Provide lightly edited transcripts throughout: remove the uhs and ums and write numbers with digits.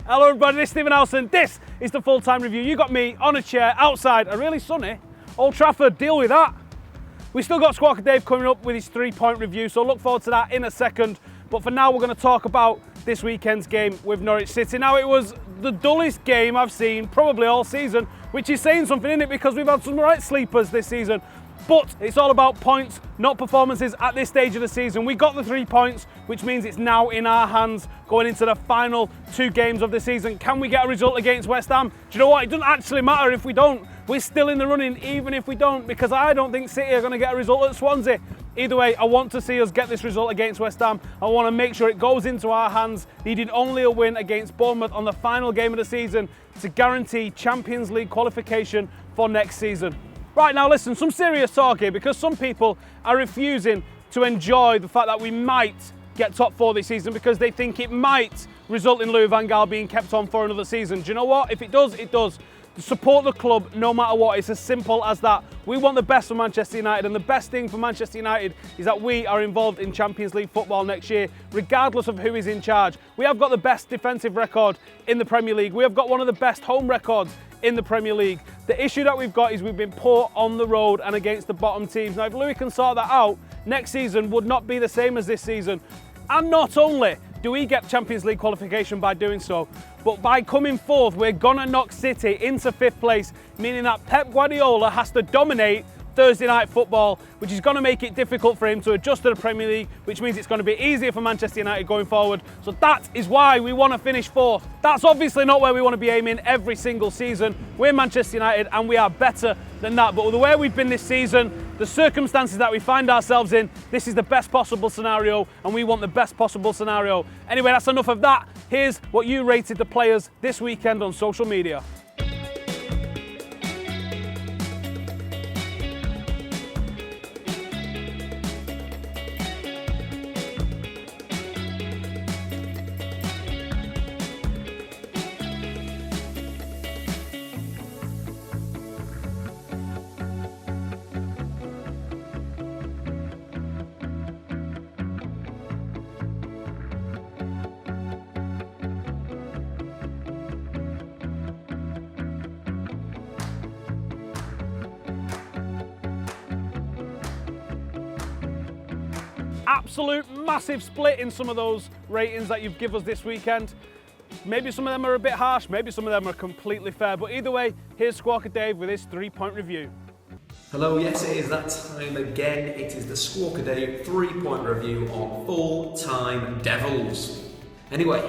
Hello everybody, this is Stephen Howson. This is the full-time review. You got me on a chair outside a really sunny Old Trafford. Deal with that. We still got Squawker Dave coming up with his 3-point review, so look forward to that in a second. But for now, we're going to talk about this weekend's game with Norwich City. Now, it was the dullest game I've seen probably all season, which is saying something, isn't it? Because we've had some right sleepers this season. But it's all about points, not performances at this stage of the season. We got the 3 points, which means it's now in our hands going into the final 2 games of the season. Can we get a result against West Ham? Do you know what? It doesn't actually matter if we don't. We're still in the running, even if we don't, because I don't think City are going to get a result at Swansea. Either way, I want to see us get this result against West Ham. I want to make sure it goes into our hands, needing only a win against Bournemouth on the final game of the season to guarantee Champions League qualification for next season. Right, now listen, some serious talk here, because some people are refusing to enjoy the fact that we might get top 4 this season because they think it might result in Louis van Gaal being kept on for another season. Do you know what? If it does, it does. Support the club no matter what. It's as simple as that. We want the best for Manchester United, and the best thing for Manchester United is that we are involved in Champions League football next year, regardless of who is in charge. We have got the best defensive record in the Premier League. We have got one of the best home records in the Premier League. The issue that we've got is we've been poor on the road and against the bottom teams. Now, if Louis can sort that out, next season would not be the same as this season. And not only do we get Champions League qualification by doing so, but by coming fourth, we're gonna knock City into 5th place, meaning that Pep Guardiola has to dominate Thursday night football, which is going to make it difficult for him to adjust to the Premier League, which means it's going to be easier for Manchester United going forward. So that is why we want to finish 4th. That's obviously not where we want to be aiming every single season. We're Manchester United and we are better than that. But with the way we've been this season, the circumstances that we find ourselves in, this is the best possible scenario, and we want the best possible scenario. Anyway, that's enough of that. Here's what you rated the players this weekend on social media. Absolute massive split in some of those ratings that you've given us this weekend. Maybe some of them are a bit harsh, maybe some of them are completely fair, but either way, here's Squawker Dave with his 3-point review. Hello, yes it is that time again. It is the Squawker Dave 3-point review on Full-Time Devils. Anyway,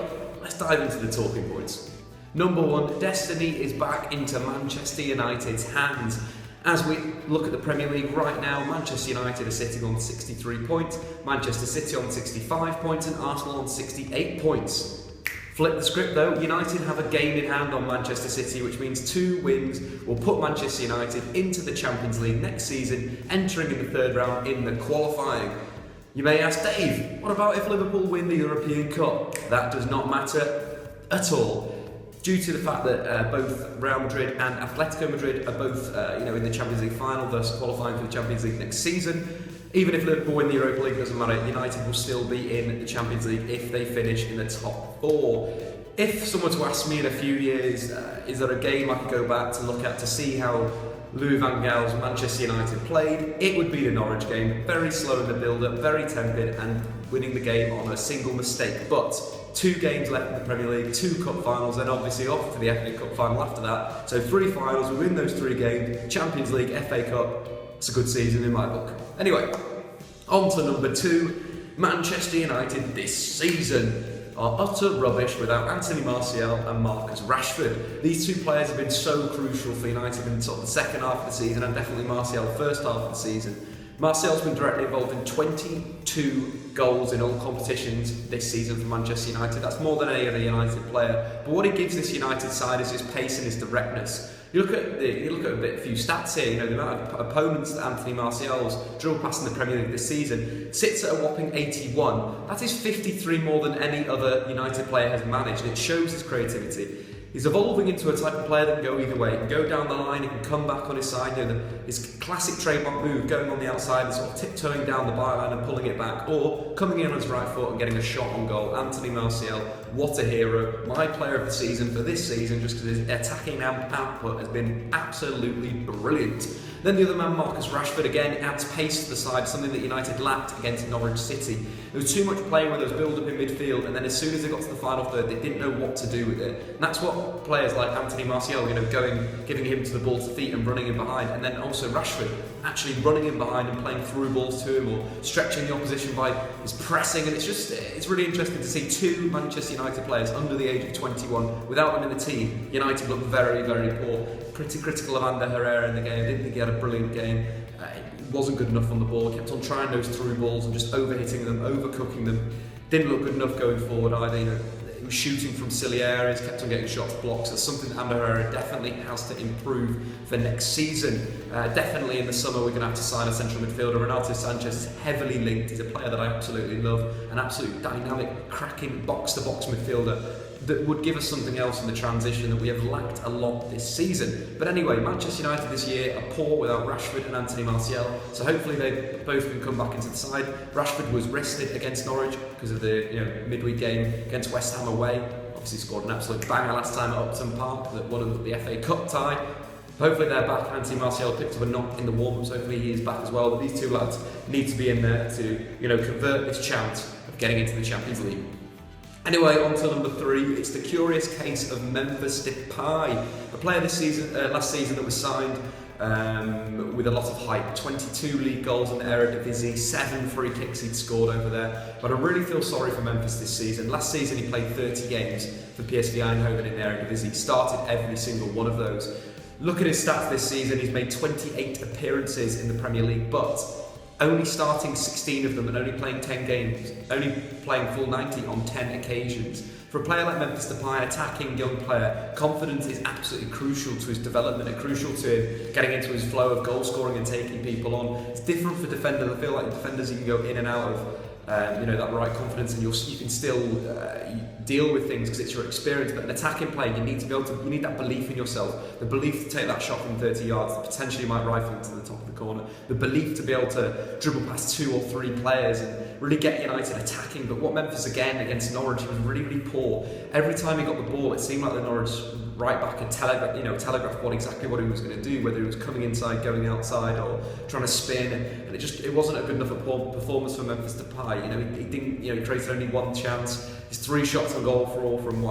let's dive into the talking points. Number 1, destiny is back into Manchester United's hands. As we look at the Premier League right now, Manchester United are sitting on 63 points, Manchester City on 65 points and Arsenal on 68 points. Flip the script though, United have a game in hand on Manchester City, which means 2 wins will put Manchester United into the Champions League next season, entering in the 3rd round in the qualifying. You may ask, Dave, what about if Liverpool win the European Cup? That does not matter at all, due to the fact that both Real Madrid and Atletico Madrid are both in the Champions League final, thus qualifying for the Champions League next season. Even if Liverpool win the Europa League, it doesn't matter. United will still be in the Champions League if they finish in the top 4. If someone were to ask me in a few years, is there a game I could go back to look at to see how Louis van Gaal's Manchester United played, it would be the Norwich game. Very slow in the build-up, very tepid, and winning the game on a single mistake. But 2 games left in the Premier League, 2 cup finals, and obviously off to the FA Cup final after that. So 3 finals, we win those 3 games, Champions League, FA Cup. It's a good season in my book. Anyway, on to number 2. Manchester United this season are utter rubbish without Anthony Martial and Marcus Rashford. These 2 players have been so crucial for United in sort of the second half of the season, and definitely Martial the first half of the season. Martial's been directly involved in 22 goals in all competitions this season for Manchester United. That's more than any other United player. But what he gives this United side is his pace and his directness. You look at a few stats here. The amount of opponents that Anthony Martial's drilled past in the Premier League this season sits at a whopping 81. That is 53 more than any other United player has managed. It shows his creativity. He's evolving into a type of player that can go either way. He can go down the line, he can come back on his side, his classic trademark move, going on the outside and sort of tiptoeing down the byline and pulling it back, or coming in on his right foot and getting a shot on goal. Anthony Martial, what a hero. My player of the season for this season, just because his attacking output has been absolutely brilliant. Then the other man, Marcus Rashford, again adds pace to the side, something that United lacked against Norwich City. There was too much playing with those build-up in midfield, and then as soon as they got to the final third, they didn't know what to do with it. And that's what players like Anthony Martial, giving him to the ball to feet and running in behind, and then also Rashford actually running in behind and playing through balls to him, or stretching the opposition by his pressing. And it's really interesting to see two Manchester United players under the age of 21. Without them in the team, United looked very, very poor. Pretty critical of Ander Herrera in the game. I didn't think he had a brilliant game. He wasn't good enough on the ball. He kept on trying those through balls and just overhitting them, overcooking them. Didn't look good enough going forward either. He was shooting from silly areas, kept on getting shots blocks. That's something that Ander Herrera definitely has to improve for next season. Definitely in the summer we're going to have to sign a central midfielder. Renato Sanchez is heavily linked. He's a player that I absolutely love. An absolute dynamic, cracking box-to-box midfielder that would give us something else in the transition that we have lacked a lot this season. But anyway, Manchester United this year are poor without Rashford and Anthony Martial, so hopefully they both can come back into the side. Rashford was rested against Norwich because of the midweek game against West Ham away. Obviously scored an absolute banger last time at Upton Park that won the FA Cup tie. Hopefully they're back. Anthony Martial picked up a knock in the warm-ups. Hopefully he is back as well. But these two lads need to be in there to convert this chance of getting into the Champions League. Anyway, on to number 3. It's the curious case of Memphis Depay, a player this season, last season that was signed with a lot of hype. 22 league goals in the Eredivisie, 7 free kicks he'd scored over there. But I really feel sorry for Memphis this season. Last season he played 30 games for PSV Eindhoven in the Eredivisie. Started every single one of those. Look at his stats this season. He's made 28 appearances in the Premier League, but only starting 16 of them and only playing 10 games, only playing full 90 on 10 occasions. For a player like Memphis Depay, an attacking young player, confidence is absolutely crucial to his development and crucial to him getting into his flow of goal scoring and taking people on. It's different for defenders. I feel like defenders, you can go in and out of that right confidence, and you can still deal with things because it's your experience. But an attacking player, you need that belief in yourself, the belief to take that shot from 30 yards that potentially might rifle into the top of the corner, the belief to be able to dribble past 2 or 3 players and really get United attacking. But what Memphis again against Norwich, he was really, really poor. Every time he got the ball, it seemed like the Norwich right back and telegraphed exactly what he was going to do, whether he was coming inside, going outside, or trying to spin, and it wasn't a good enough performance for Memphis Depay. He didn't. He created only 1 chance. His 3 shots on goal for all from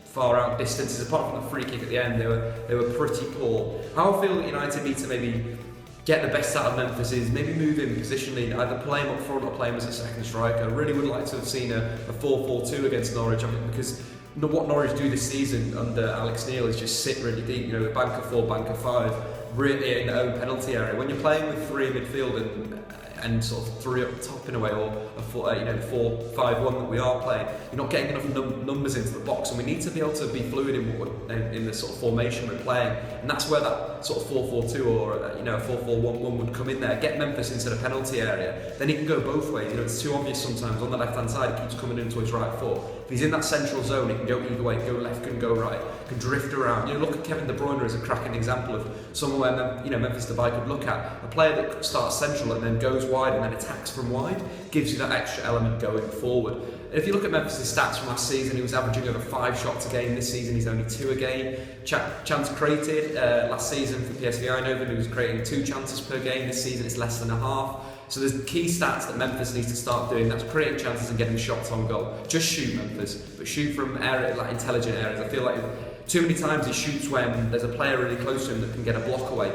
far out distances. Apart from the free kick at the end, they were pretty poor. How I feel that United need to maybe get the best out of Memphis is maybe move him positionally, either play him up front or play him as a second striker. I really would like to have seen a 4-4-2 against Norwich, because what Norwich do this season under Alex Neil is just sit really deep, bank of 4, bank of 5, really in their own penalty area. When you're playing with 3 in midfield and sort of 3 up top in a way, or a 4-5-1 that we are playing, you're not getting enough numbers into the box, and we need to be able to be fluid in the sort of formation we're playing, and that's where that sort of 4-4-2 or a 4-4-1-1 would come in there. Get Memphis into the penalty area, then he can go both ways. It's too obvious sometimes on the left hand side, he keeps coming into his right foot. If he's in that central zone, he can go either way, go left, can go right, can drift around. Look at Kevin De Bruyne as a cracking example of someone where Memphis Depay could look at. A player that starts central and then goes wide and then attacks from wide, gives you that extra element going forward. And if you look at Memphis' stats from last season, he was averaging over 5 shots a game. This season he's only 2 a game. Chance created last season for PSV Eindhoven, he was creating 2 chances per game. This season it's less than a half. So there's key stats that Memphis needs to start doing. That's creating chances and getting shots on goal. Just shoot, Memphis, but shoot from intelligent areas. I feel like too many times he shoots when there's a player really close to him that can get a block away.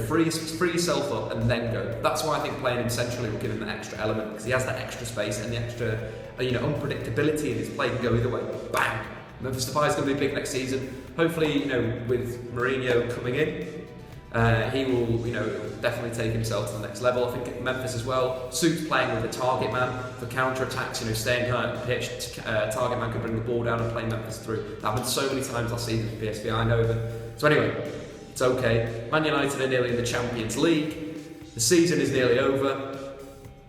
Free yourself up and then go. That's why I think playing him centrally will give him that extra element, because he has that extra space and the extra unpredictability in his play. He can go either way. Bang! Memphis Depay is going to be big next season. Hopefully, with Mourinho coming in, he will, definitely take himself to the next level. I think Memphis as well suits playing with a target man for counter-attacks, staying high on the pitch. Target man could bring the ball down and play Memphis through. That happened so many times last season for PSV Eindhoven. So anyway, it's okay. Man United are nearly in the Champions League. The season is nearly over.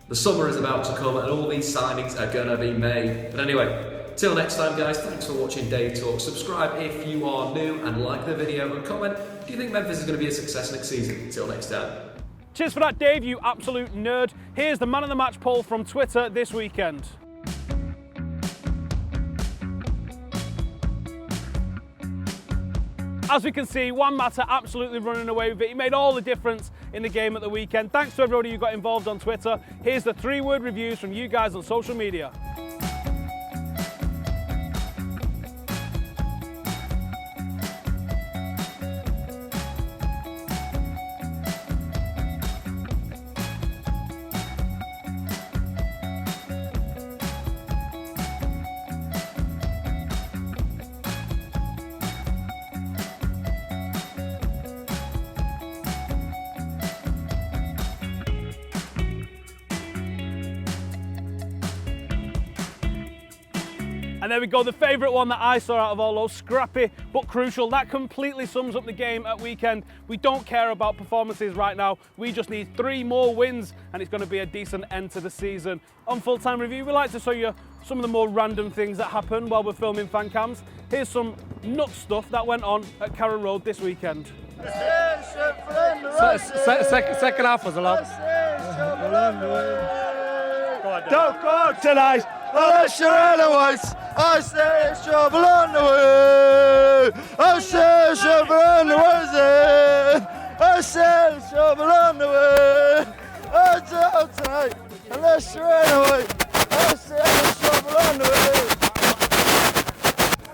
The summer is about to come and all these signings are going to be made. But anyway, till next time guys, thanks for watching Dave Talk. Subscribe if you are new and like the video, and comment, do you think Memphis is going to be a success next season? Till next time. Cheers for that, Dave, you absolute nerd. Here's the man of the match poll from Twitter this weekend. As we can see, Juan Mata absolutely running away with it. He made all the difference in the game at the weekend. Thanks to everybody who got involved on Twitter. Here's the 3-word reviews from you guys on social media. And there we go, the favourite one that I saw out of all those, scrappy but crucial. That completely sums up the game at weekend. We don't care about performances right now. We just need 3 more wins and it's going to be a decent end to the season. On Full Time Review, we like to show you some of the more random things that happen while we're filming fan cams. Here's some nut stuff that went on at Carrow Road this weekend. Second half was a lot. Don't go tonight unless you're anyways. I say it's trouble on the way. I say it's trouble on the way. I say it's trouble on the way. I don't tonight unless you're anyways. I say it's trouble on the way.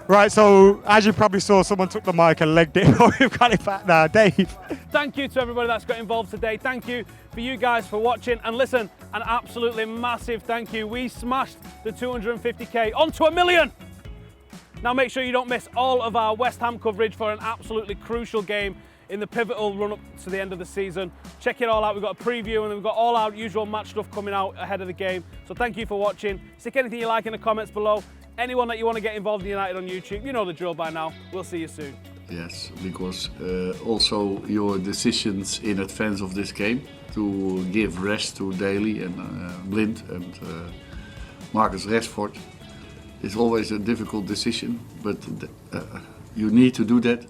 Right, so as you probably saw, someone took the mic and legged it. We've got it back now, Dave. Thank you to everybody that's got involved today. Thank you for you guys for watching. And listen, an absolutely massive thank you. We smashed the 250k onto 1 million. Now make sure you don't miss all of our West Ham coverage for an absolutely crucial game in the pivotal run up to the end of the season. Check it all out. We've got a preview and we've got all our usual match stuff coming out ahead of the game. So thank you for watching. Stick anything you like in the comments below. Anyone that you want to get involved in United on YouTube, you know the drill by now. We'll see you soon. Yes, because also your decisions in advance of this game to give rest to Daly and Blind and Marcus Rashford is always a difficult decision, but you need to do that